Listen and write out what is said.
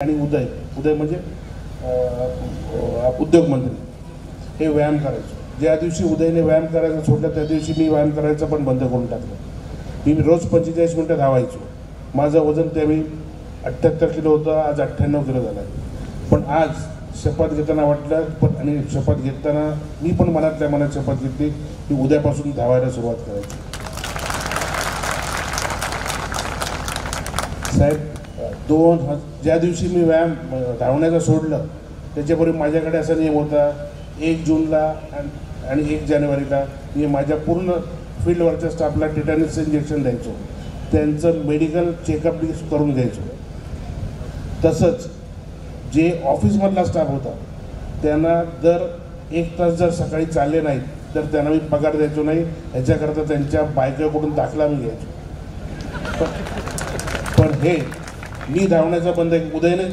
आणि उदय उदय म्हणजे उद्योग मंत्री हे व्यायाम करायचो। ज्या दिवशी उदयने व्यायाम करायचं सोडलं त्या दिवशी मी व्यायाम करायचं पण बंद करून टाकलं। मी रोज 45 मिनिटं धावायचो। माझं वजन त्यावेळी 78 किलो होतं, आज 98 किलो झालं आहे। पण आज शपथ घेताना वाटलं पण आणि शपथ घेताना मी पण मनातल्या मनात शपथ घेतली की उद्यापासून धावायला सुरुवात करायची। साहेब ज्या दिवशी मी व्यायाम धावण्याचं सोडलं त्याच्यापूर्वी माझ्याकडे असा नियम होता 1 जूनला आणि 1 जानेवारीला मी माझ्या पूर्ण फील्डवरच्या स्टाफला टिटॅनसचं इंजेक्शन द्यायचो, त्यांचं मेडिकल चेकअप करून घ्यायचो। तसंच जे ऑफिसमधला स्टाफ होता त्यांना दर 1 तास जर सकाळी चालले नाहीत तर त्यांना मी पगार द्यायचो नाही। ह्याच्याकरता त्यांच्या बायकाकडून दाखला मी घ्यायचो। पण हे मी धावण्याचा बंद उदयने